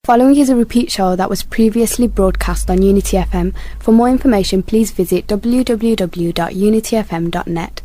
Following is a repeat show that was previously broadcast on Unity FM. For more information, please visit www.unityfm.net.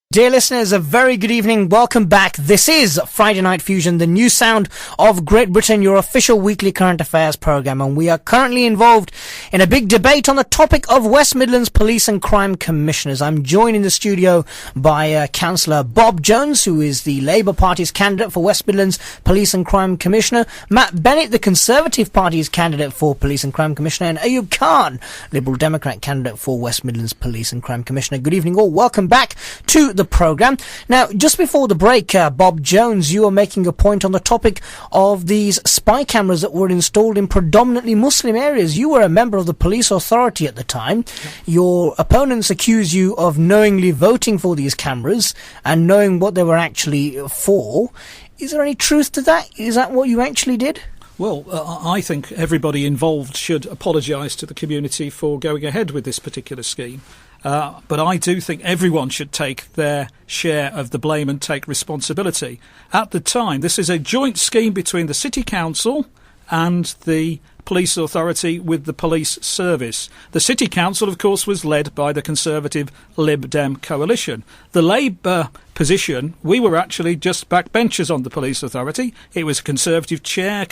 Dear listeners, a very good evening. Welcome back. This is Friday Night Fusion, the new sound of Great Britain, your official weekly current affairs programme. And we are currently involved in a big debate on the topic of West Midlands Police and Crime Commissioners. I'm joined in the studio by Councillor Bob Jones, who is the Labour Party's candidate for West Midlands Police and Crime Commissioner, Matt Bennett, the Conservative Party's candidate for Police and Crime Commissioner, and Ayub Khan, Liberal Democrat candidate for West Midlands Police and Crime Commissioner. Good evening all. Welcome back to the programme. Now, just before the break, Bob Jones, you were making a point on the topic of these spy cameras that were installed in predominantly Muslim areas. You were a member of the police authority at the time. Your opponents accuse you of knowingly voting for these cameras and knowing what they were actually for. Is there any truth to that? Is that what you actually did? Well, I think everybody involved should apologise to the community for going ahead with this particular scheme. But I do think everyone should take their share of the blame and take responsibility. At the time, this is a joint scheme between the City Council and the police authority with the police service. The City Council, of course, was led by the Conservative Lib Dem coalition. The Labour position, we were actually just backbenchers on the police authority. It was a Conservative chair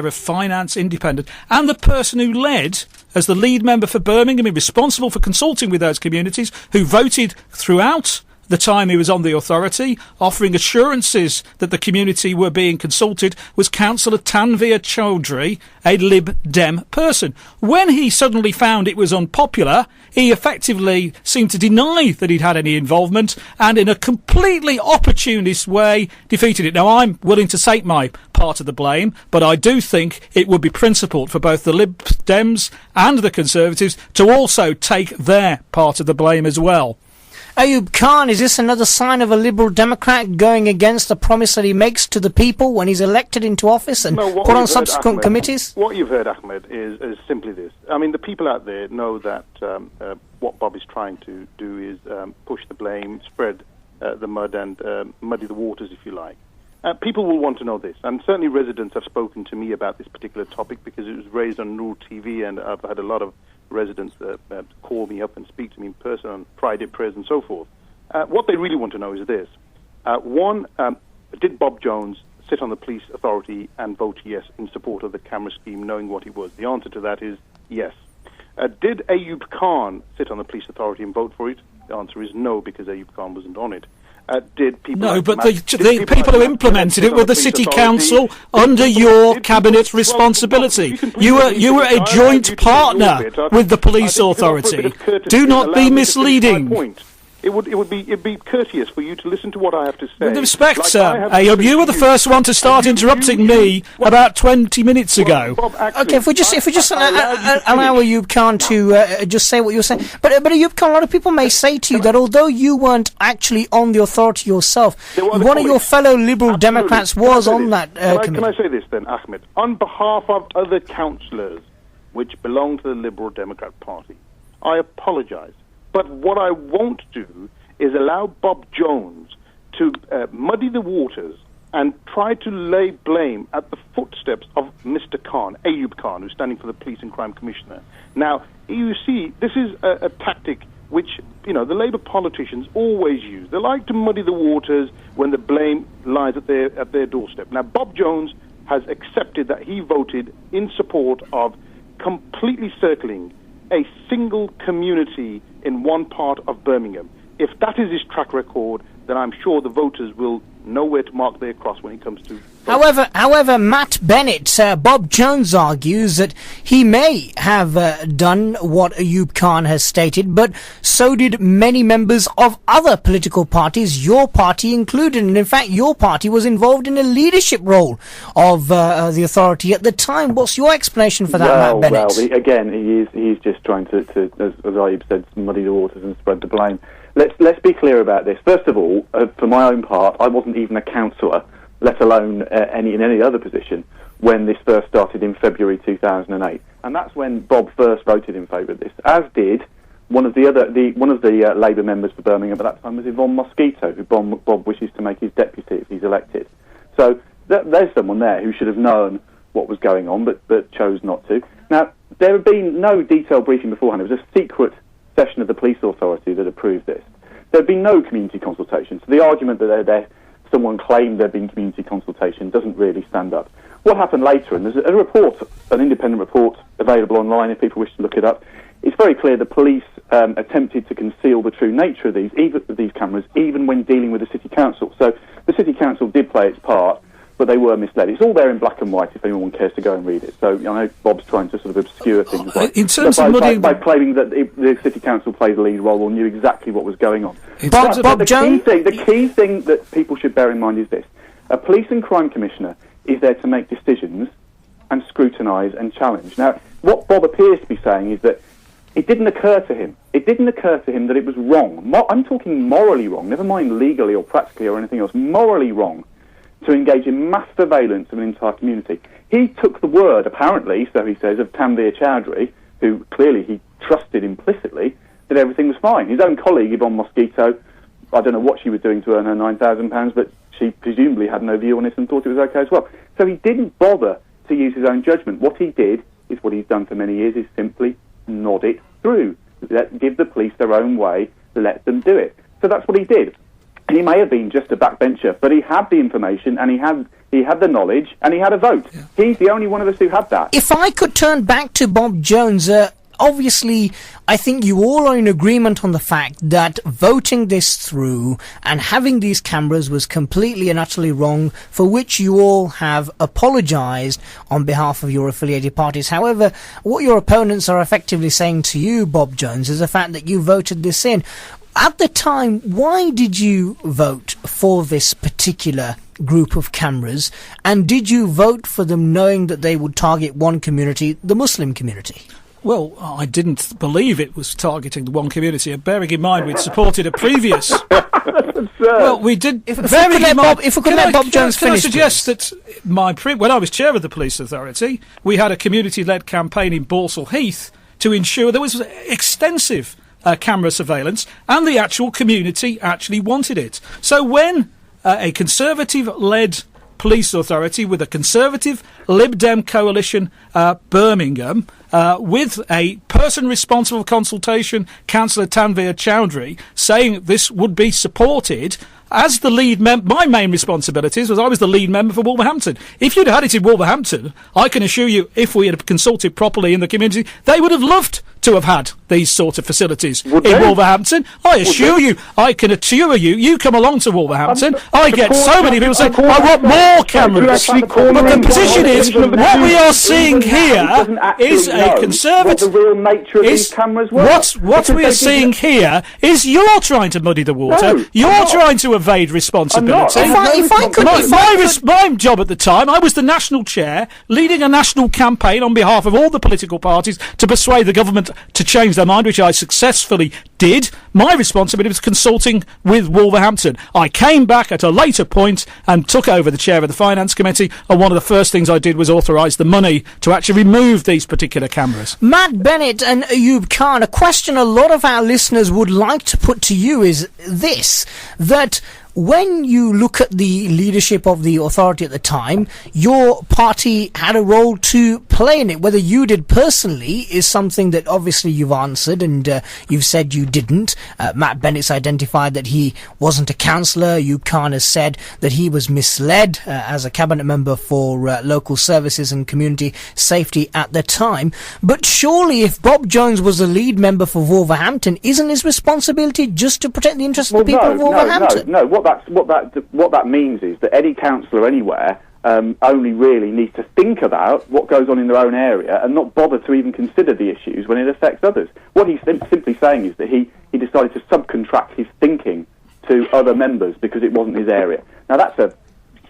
of finance, independent, and the person who led as the lead member for Birmingham, responsible for consulting with those communities, who voted throughout the time he was on the authority, offering assurances that the community were being consulted, was Councillor Tanveer Chaudhry, a Lib Dem person. When he suddenly found it was unpopular, he effectively seemed to deny that he'd had any involvement and in a completely opportunist way defeated it. Now, I'm willing to take my part of the blame, but I do think it would be principled for both the Lib Dems and the Conservatives to also take their part of the blame as well. Ayub Khan, is this another sign of a Liberal Democrat going against the promise that he makes to the people when he's elected into office and put on subsequent committees? What you've heard, Ahmed, is simply this. I mean, the people out there know that what Bob is trying to do is push the blame, spread the mud and muddy the waters, if you like. People will want to know this, and certainly residents have spoken to me about this particular topic because it was raised on Noor TV, and I've had a lot of residents call me up and speak to me in person on Friday prayers and so forth. What they really want to know is this. One, did Bob Jones sit on the police authority and vote yes in support of the camera scheme, knowing what he was? The answer to that is yes. Did Ayub Khan sit on the police authority and vote for it? The answer is no, because Ayub Khan wasn't on it. Did people the people who implemented it were the City Council under your cabinet responsibility. You were a joint partner with the police authority. Do not be misleading. It'd be courteous for you to listen to what I have to say. With respect, sir, Ayub, you were the first one to start interrupting me about 20 minutes ago. Bob, actually, Okay, if we just allow Ayub Khan to just say what you're saying. But Ayub Khan, a lot of people may say to you that although you weren't actually on the authority yourself, one of your fellow Liberal Democrats was on that committee. Can I say this then, Ahmed? On behalf of other councillors which belong to the Liberal Democrat Party, I apologise. But what I won't do is allow Bob Jones to muddy the waters and try to lay blame at the footsteps of Mr. Khan, Ayub Khan, who's standing for the Police and Crime Commissioner. Now, you see, this is a tactic which, the Labour politicians always use. They like to muddy the waters when the blame lies at their doorstep. Now, Bob Jones has accepted that he voted in support of completely circling a single community in one part of Birmingham. If that is his track record, then I'm sure the voters will know where to mark their cross when it comes to voting. However, Matt Bennett, Bob Jones argues that he may have done what Ayub Khan has stated, but so did many members of other political parties, your party included. And in fact, your party was involved in a leadership role of the authority at the time. What's your explanation for that, Matt Bennett? Well, again, he's just trying to as Ayub said, muddy the waters and spread the blame. Let's be clear about this. First of all, for my own part, I wasn't even a councillor, let alone in any other position, when this first started in February 2008, and that's when Bob first voted in favour of this. As did one of the Labour members for Birmingham at that time was Yvonne Mosquito, who Bob wishes to make his deputy if he's elected. So there's someone there who should have known what was going on, but chose not to. Now, there had been no detailed briefing beforehand. It was a secret session of the police authority that approved this. There had been no community consultation. So the argument that someone claimed there had been community consultation doesn't really stand up. What happened later, and there's a report, an independent report available online if people wish to look it up, it's very clear the police attempted to conceal the true nature of these cameras, even when dealing with the City Council. So the City Council did play its part, but they were misled. It's all there in black and white if anyone cares to go and read it. So I know Bob's trying to sort of obscure things in terms of muddying by claiming that the City Council played the lead role or knew exactly what was going on. The key thing that people should bear in mind is this. A police and crime commissioner is there to make decisions and scrutinise and challenge. Now, what Bob appears to be saying is that it didn't occur to him. It didn't occur to him that it was wrong. I'm talking morally wrong, never mind legally or practically or anything else, morally wrong to engage in mass surveillance of an entire community. He took the word, apparently, so he says, of Tanveer Chowdhury, who clearly he trusted implicitly, that everything was fine. His own colleague, Yvonne Mosquito, I don't know what she was doing to earn her £9,000, but she presumably had no view on this and thought it was okay as well. So he didn't bother to use his own judgment. What he did is what he's done for many years, is simply nod it through. Give the police their own way, let them do it. So that's what he did. He may have been just a backbencher, but he had the information, and he had the knowledge, and he had a vote. Yeah. He's the only one of us who had that. If I could turn back to Bob Jones, obviously, I think you all are in agreement on the fact that voting this through and having these cameras was completely and utterly wrong, for which you all have apologised on behalf of your affiliated parties. However, what your opponents are effectively saying to you, Bob Jones, is the fact that you voted this in. At the time, why did you vote for this particular group of cameras, and did you vote for them knowing that they would target one community, the Muslim community? Well, I didn't believe it was targeting the one community, and bearing in mind we'd supported a previous... Well, we did... If we could let Bob Jones finish, can I suggest that when I was chair of the police authority, we had a community-led campaign in Balsall Heath to ensure there was extensive camera surveillance, and the actual community actually wanted it. So when a Conservative-led police authority with a Conservative Lib Dem coalition, Birmingham, with a person responsible for consultation, Councillor Tanveer Chowdhury, saying this would be supported, as the lead member, my main responsibilities was I was the lead member for Wolverhampton. If you'd had it in Wolverhampton, I can assure you, if we had consulted properly in the community, they would have loved to have had these sort of facilities in Wolverhampton. I assure you, I can assure you, you come along to Wolverhampton, I get so many people saying, I want more cameras. But the position is, what we are seeing here is a Conservative... What the real nature of these cameras were. What we are seeing here is you're trying to muddy the water. No, you're trying to evade responsibility. My job at the time, I was the national chair, leading a national campaign on behalf of all the political parties to persuade the government to change their mind, which I successfully did. My responsibility was consulting with Wolverhampton. I came back at a later point and took over the chair of the Finance Committee, and one of the first things I did was authorise the money to actually remove these particular cameras. Matt Bennett and Ayub Khan, a question a lot of our listeners would like to put to you is this, that when you look at the leadership of the authority at the time, your party had a role to play in it. Whether you did personally is something that obviously you've answered, and you've said you didn't. Matt Bennett's identified that he wasn't a councillor. Ayub Khan has said that he was misled as a cabinet member for local services and community safety at the time. But surely if Bob Jones was the lead member for Wolverhampton, isn't his responsibility just to protect the interests of the people of Wolverhampton? No. What that means is that any councillor anywhere only really needs to think about what goes on in their own area and not bother to even consider the issues when it affects others. What he's simply saying is that he decided to subcontract his thinking to other members because it wasn't his area. Now that's a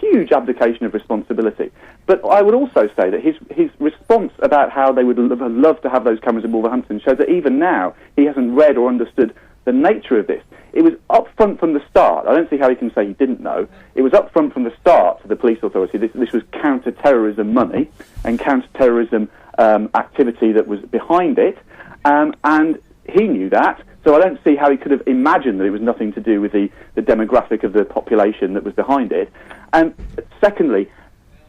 huge abdication of responsibility. But I would also say that his response about how they would have loved to have those cameras in Wolverhampton shows that even now he hasn't read or understood the nature of this. It was up front from the start. I don't see how he can say he didn't know. It was up front from the start to the police authority. This was counter-terrorism money and counter-terrorism activity that was behind it, and he knew that. So I don't see how he could have imagined that it was nothing to do with the demographic of the population that was behind it. And secondly,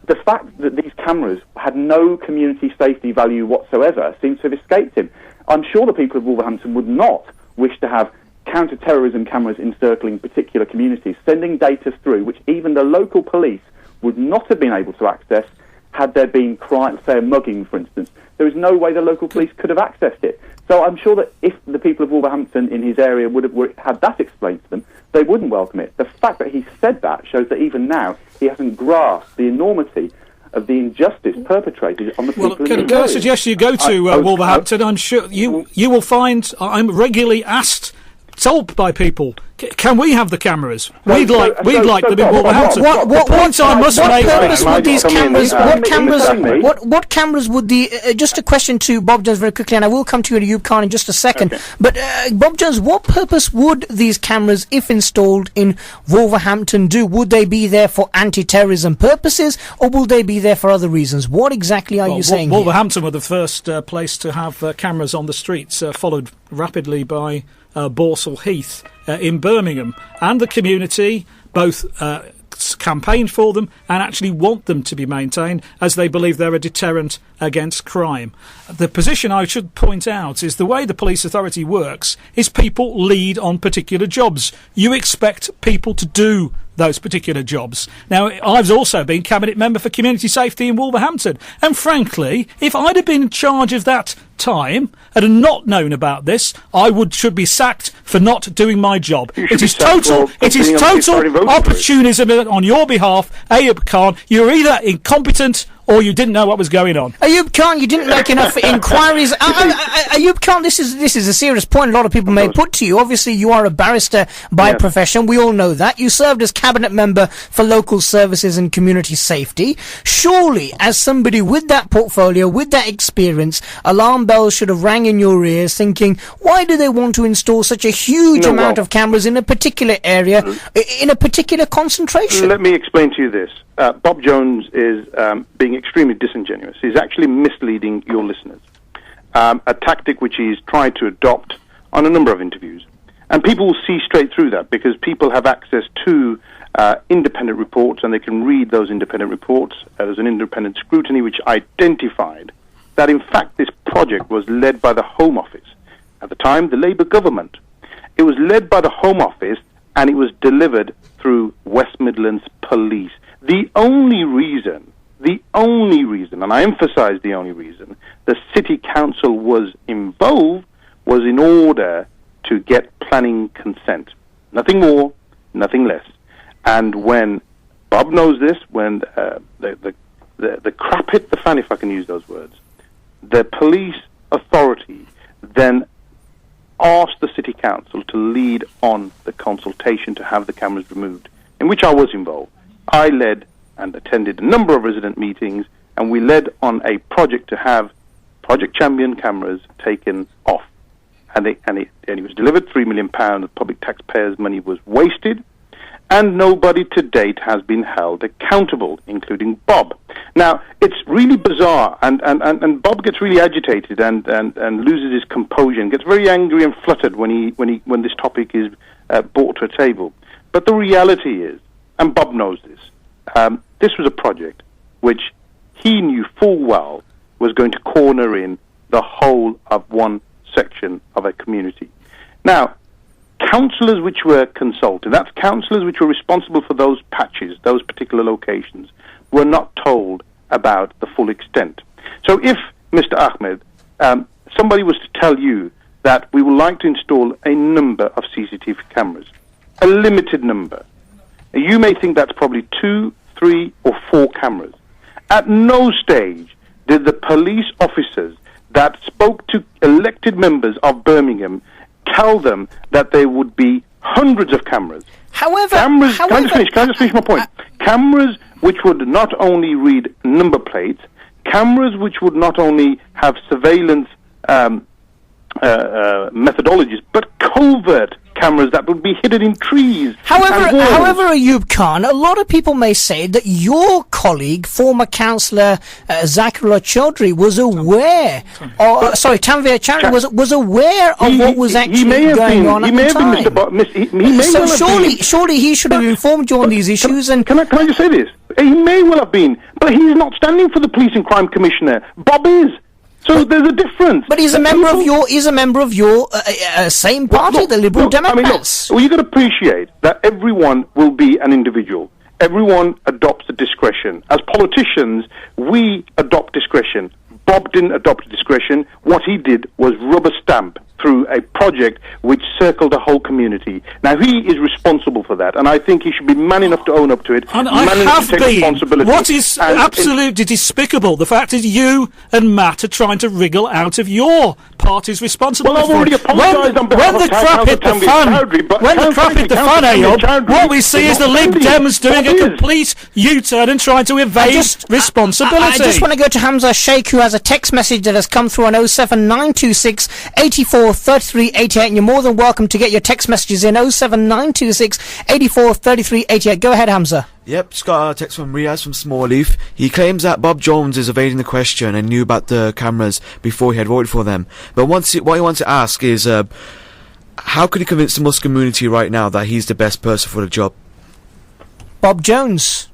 the fact that these cameras had no community safety value whatsoever seems to have escaped him. I'm sure the people of Wolverhampton would not wish to have counter-terrorism cameras encircling particular communities, sending data through which even the local police would not have been able to access had there been crime, say a mugging, for instance. There is no way the local police could have accessed it. So I'm sure that if the people of Wolverhampton in his area would have had that explained to them, they wouldn't welcome it. The fact that he said that shows that even now he hasn't grasped the enormity of the injustice perpetrated on the people of the area. Can I suggest you go to Wolverhampton? I'm sure you will find, I'm regularly asked, told by people, can we have the cameras? We'd like them in Wolverhampton. What purpose would these cameras? What cameras would the? Just a question to Bob Jones very quickly, and I will come to you, Ayub Khan, in just a second. Okay. But Bob Jones, what purpose would these cameras, if installed in Wolverhampton, do? Would they be there for anti-terrorism purposes, or will they be there for other reasons? What exactly are you saying? Wolverhampton were the first place to have cameras on the streets, followed rapidly by Borsall Heath in Birmingham, and the community both campaigned for them and actually want them to be maintained, as they believe they're a deterrent against crime. The position I should point out is the way the police authority works is people lead on particular jobs. You expect people to do those particular jobs. Now, I've also been cabinet member for community safety in Wolverhampton, and frankly, if I'd have been in charge of that time and had not known about this, I should be sacked for not doing my job. It is total opportunism on your behalf, Ayub Khan. You're either incompetent or you didn't know what was going on. Ayub Khan, you didn't make enough inquiries. Ayub Khan, this is a serious point a lot of people may put to you. Obviously, you are a barrister by profession. We all know that. You served as cabinet member for local services and community safety. Surely, as somebody with that portfolio, with that experience, alarm bells should have rang in your ears thinking, why do they want to install such a huge amount of cameras in a particular area, in a particular concentration? Let me explain to you this. Bob Jones is being extremely disingenuous. He's actually misleading your listeners. A tactic which he's tried to adopt on a number of interviews. And people will see straight through that because people have access to independent reports, and they can read those independent reports. There's an independent scrutiny which identified that, in fact, this project was led by the Home Office. At the time, the Labour government. It was led by the Home Office, and it was delivered through West Midlands Police. The only reason, and I emphasize the only reason, the City Council was involved was in order to get planning consent. Nothing more, nothing less. And when Bob knows this, when the crap hit the fan, if I can use those words, the police authority then asked the City Council to lead on the consultation to have the cameras removed, in which I was involved. I led and attended a number of resident meetings, and we led on a project to have Project Champion cameras taken off. And it was delivered. £3 million of public taxpayers' money was wasted, and nobody to date has been held accountable, including Bob. Now, it's really bizarre, and Bob gets really agitated and loses his composure and gets very angry and fluttered when this topic is brought to a table. But the reality is, and Bob knows this, this was a project which he knew full well was going to corner in the whole of one section of a community. Now, councillors which were consulted, that's councillors which were responsible for those patches, those particular locations, were not told about the full extent. So if, Mr. Ahmed, somebody was to tell you that we would like to install a number of CCTV cameras, a limited number, you may think that's probably 2, 3, or 4 cameras. At no stage did the police officers that spoke to elected members of Birmingham tell them that there would be hundreds of cameras. However, can I just finish my point? Cameras which would not only read number plates, cameras which would not only have surveillance methodologies, but covert cameras that would be hidden in trees. However, Ayub Khan, a lot of people may say that your colleague, former councillor Zakirullah Chaudhry, was aware, Tanveer Chaudhry was aware of what was actually going on at the time. Surely he should have informed you on these issues. Can I just say this? He may well have been, but he's not standing for the Police and Crime Commissioner. Bob is. So there's a difference. But he's a member of your same party, the Liberal Democrats. You've got to appreciate that everyone will be an individual. Everyone adopts a discretion. As politicians, we adopt discretion. Bob didn't adopt discretion. What he did was rubber stamp through a project which circled a whole community. Now, he is responsible for that, and I think he should be man enough to own up to it. And I have been. What is absolutely despicable, the fact is you and Matt are trying to wriggle out of your party's responsibility. Well, I've already apologised on behalf of When the crap hit the fan, Ayub, what we see is the Lib Dems doing a complete U-turn and trying to evade responsibility. I just want to go to Humza Sheikh, who has a text message that has come through on 07926 84 33 88, and you're more than welcome to get your text messages in 07926 84 33 88. Go ahead, Humza. Yep, just got a text from Riaz from Smallleaf. He claims that Bob Jones is evading the question and knew about the cameras before he had voted for them. But what he wants to ask is, how could he convince the Muslim community right now that he's the best person for the job? Bob Jones.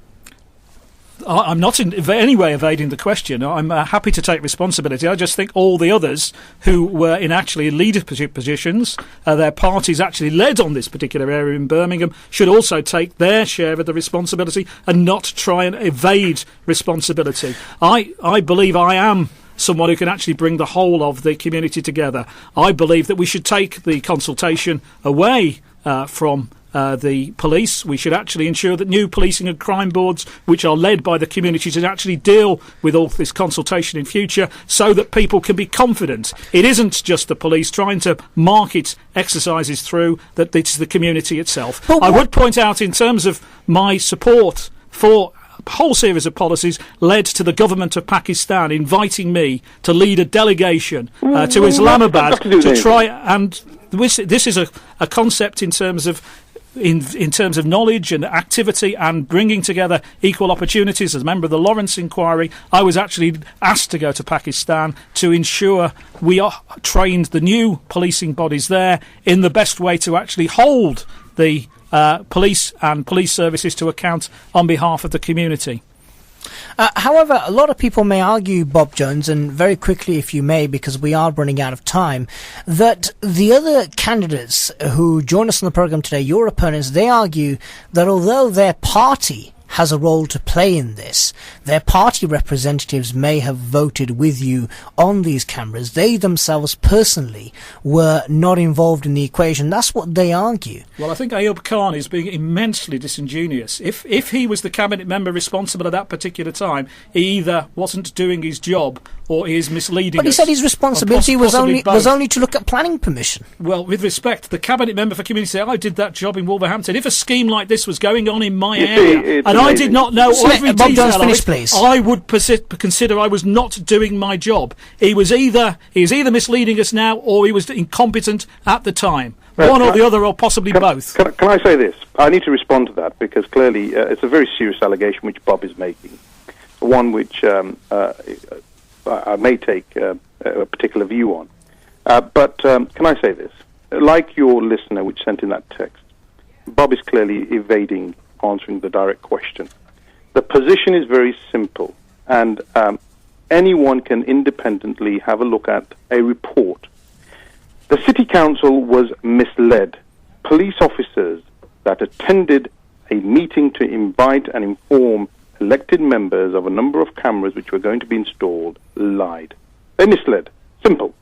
I'm not in any way evading the question. I'm happy to take responsibility. I just think all the others who were in actually leadership positions, their parties actually led on this particular area in Birmingham, should also take their share of the responsibility and not try and evade responsibility. I believe I am someone who can actually bring the whole of the community together. I believe that we should take the consultation away from the police. We should actually ensure that new policing and crime boards, which are led by the community, should actually deal with all this consultation in future, so that people can be confident it isn't just the police trying to market exercises through, that it's the community itself. I would point out, in terms of my support for a whole series of policies, led to the government of Pakistan inviting me to lead a delegation to Islamabad to try and this is a concept in terms of knowledge and activity and bringing together equal opportunities. As a member of the Lawrence Inquiry, I was actually asked to go to Pakistan to ensure we trained the new policing bodies there in the best way to actually hold the police and police services to account on behalf of the community. However, a lot of people may argue, Bob Jones, and very quickly if you may, because we are running out of time, that the other candidates who join us on the programme today, your opponents, they argue that although their party has a role to play in this, their party representatives may have voted with you on these cameras, they themselves personally were not involved in the equation. That's what they argue. Well, I think Ayub Khan is being immensely disingenuous. If he was the cabinet member responsible at that particular time, he either wasn't doing his job or he is misleading us. But he said his responsibility was only to look at planning permission. Well, with respect, the cabinet member for community said, I did that job in Wolverhampton. If a scheme like this was going on in my area, and I did not know every detail of it, please. I would consider I was not doing my job. He was either misleading us now, or he was incompetent at the time. One or the other, or possibly both. Can I say this? I need to respond to that, because clearly it's a very serious allegation which Bob is making. One which I may take a particular view on. But can I say this? Like your listener which sent in that text, Bob is clearly evading answering the direct question. The position is very simple, and anyone can independently have a look at a report. The City Council was misled. Police officers that attended a meeting to invite and inform elected members of a number of cameras which were going to be installed lied. They misled. Simple.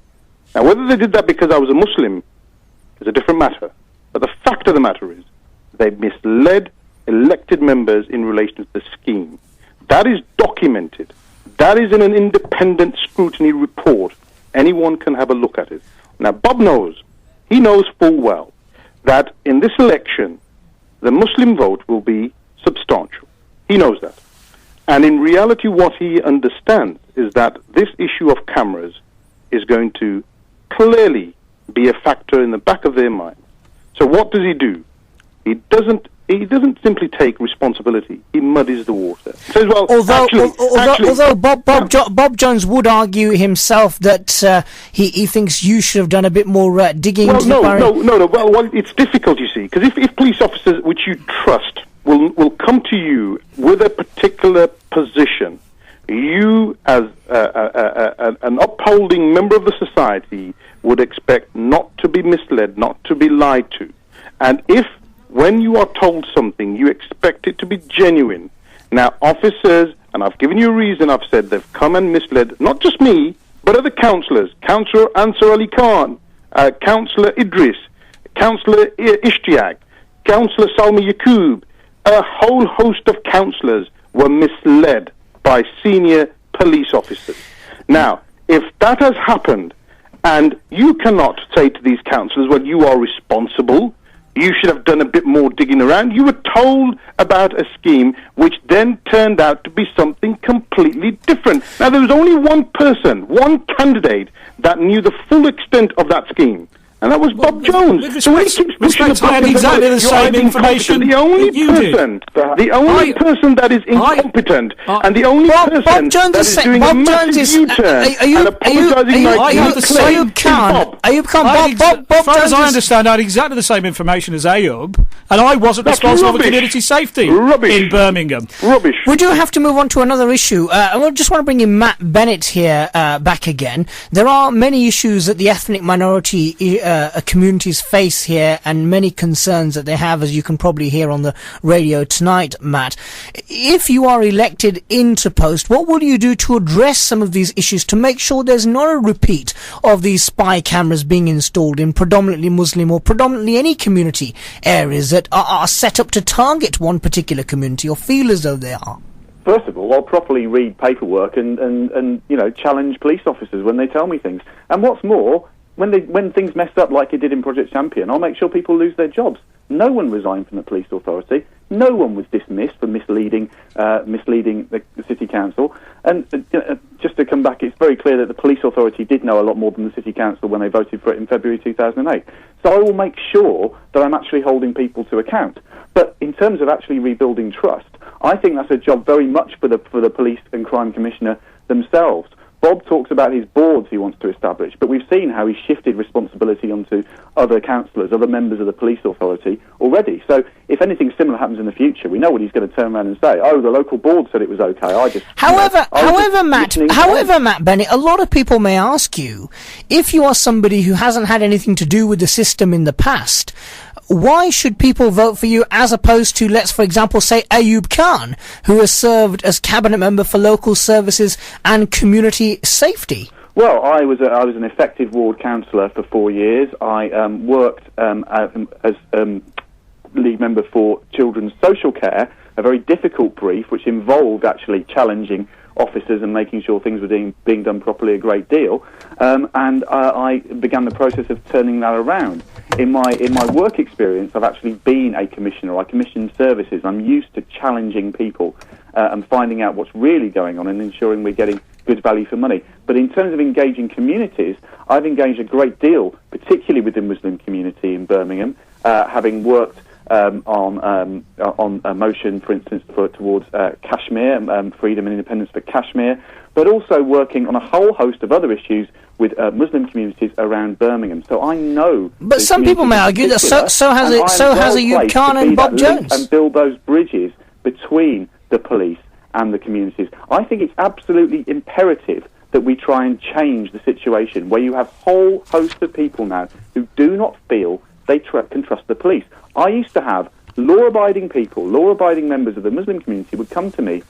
Now, whether they did that because I was a Muslim is a different matter. But the fact of the matter is they misled elected members in relation to the scheme. That is documented. That is in an independent scrutiny report. Anyone can have a look at it. Now, Bob knows, he knows full well, that in this election, the Muslim vote will be substantial. He knows that. And in reality, what he understands is that this issue of cameras is going to clearly be a factor in the back of their minds. So what does he do? He doesn't simply take responsibility. He muddies the water. He says, well, although Bob Jones would argue himself that he thinks you should have done a bit more digging. Well, no. Well, it's difficult, you see, because if police officers which you trust will come to you with a particular position, you, as an upholding member of the society, would expect not to be misled, not to be lied to. And if, when you are told something, you expect it to be genuine. Now, officers, and I've given you a reason, I've said they've come and misled, not just me, but other councillors, Councillor Ansar Ali Khan, Councillor Idris, Councillor Ishtiaq, Councillor Salmi Yaqub. A whole host of councillors were misled by senior police officers. Now, if that has happened, and you cannot say to these councillors, well, you are responsible, you should have done a bit more digging around. You were told about a scheme which then turned out to be something completely different. Now, there was only one person, one candidate, that knew the full extent of that scheme. And that was Bob Jones. So when he keeps pushing the I had exactly the same information. The only person that is incompetent, and the only person that is doing a massive U-turn and apologising like Ayub Khan. Bob Jones, as I understand, I had exactly the same information as Ayub, and I wasn't responsible for community safety in Birmingham. Rubbish. We do have to move on to another issue. I just want to bring in Matt Bennett here back again. There are many issues that the ethnic minority communities face here, and many concerns that they have, as you can probably hear on the radio tonight, Matt. If you are elected into post, what will you do to address some of these issues to make sure there's not a repeat of these spy cameras being installed in predominantly Muslim or predominantly any community areas that are set up to target one particular community or feel as though they are? First of all, I'll properly read paperwork and challenge police officers when they tell me things. And what's more, when things mess up like it did in Project Champion, I'll make sure people lose their jobs. No one resigned from the police authority. No one was dismissed for misleading the city council. And just to come back, it's very clear that the police authority did know a lot more than the city council when they voted for it in February 2008. So I will make sure that I'm actually holding people to account. But in terms of actually rebuilding trust, I think that's a job very much for the police and crime commissioner themselves. Bob talks about his boards he wants to establish, but we've seen how he's shifted responsibility onto other councillors, other members of the police authority already. So if anything similar happens in the future, we know what he's going to turn around and say. Oh, the local board said it was okay. However, Matt Bennett, a lot of people may ask you, if you are somebody who hasn't had anything to do with the system in the past, why should people vote for you as opposed to, let's for example say, Ayub Khan, who has served as cabinet member for local services and community safety? Well, I was an effective ward councillor for 4 years. I worked as lead member for children's social care, a very difficult brief which involved actually challenging officers and making sure things were being done properly a great deal. And I began the process of turning that around. In my work experience, I've actually been a commissioner. I commissioned services. I'm used to challenging people and finding out what's really going on and ensuring we're getting good value for money. But in terms of engaging communities, I've engaged a great deal, particularly with the Muslim community in Birmingham, having worked on a motion, for instance, towards Kashmir, freedom and independence for Kashmir, but also working on a whole host of other issues with Muslim communities around Birmingham. So I know. But some people may argue that so has Ayub Khan and Bob Jones. And build those bridges between the police and the communities. I think it's absolutely imperative that we try and change the situation where you have a whole host of people now who do not feel they can trust the police. I used to have law-abiding people, law-abiding members of the Muslim community would come to me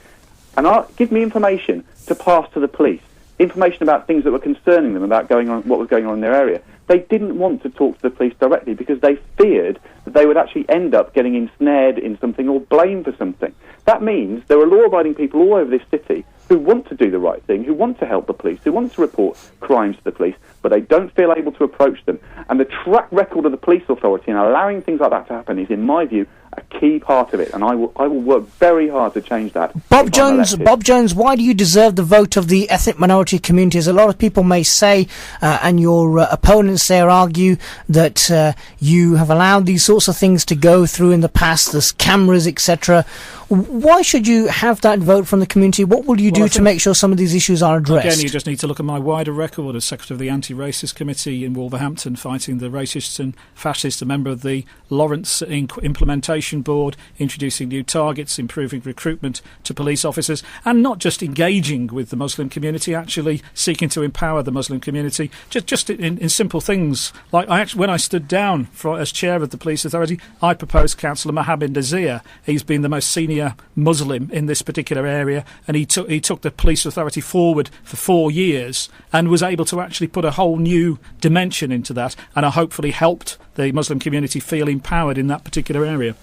and give me information to pass to the police, information about things that were concerning them, about what was going on in their area. They didn't want to talk to the police directly because they feared that they would actually end up getting ensnared in something or blamed for something. That means there are law-abiding people all over this city who want to do the right thing, who want to help the police, who want to report crimes to the police, but they don't feel able to approach them. And the track record of the police authority in allowing things like that to happen is, in my view, a key part of it, and I will work very hard to change that. Bob Jones, why do you deserve the vote of the ethnic minority communities? A lot of people may say, and your opponents there argue, that you have allowed these sorts of things to go through in the past, there's cameras, etc. Why should you have that vote from the community? What will you do to make sure some of these issues are addressed? Again, you just need to look at my wider record as Secretary of the Anti-Racist Committee in Wolverhampton, fighting the racists and fascists, a member of the Lawrence Implementation Board, introducing new targets, improving recruitment to police officers, and not just engaging with the Muslim community, actually seeking to empower the Muslim community, just in simple things. Like when I stood down as chair of the police authority, I proposed Councillor Mohammed Nazir. He's been the most senior Muslim in this particular area, and he took the police authority forward for 4 years and was able to actually put a whole new dimension into that, and hopefully helped the Muslim community feel empowered in that particular area.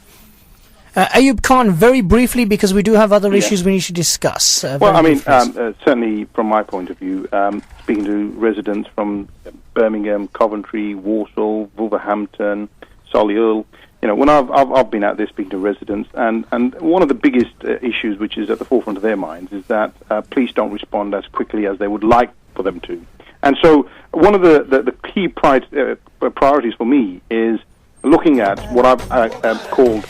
Ayub Khan, very briefly, because we do have other issues we need to discuss. Certainly from my point of view, speaking to residents from Birmingham, Coventry, Walsall, Wolverhampton, Solihull, when I've been out there speaking to residents, and one of the biggest issues which is at the forefront of their minds is that police don't respond as quickly as they would like for them to. And so one of the key priorities for me is looking at what I've called...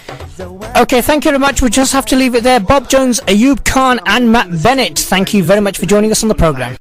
Okay, thank you very much. We just have to leave it there. Bob Jones, Ayub Khan and Matt Bennett, thank you very much for joining us on the programme.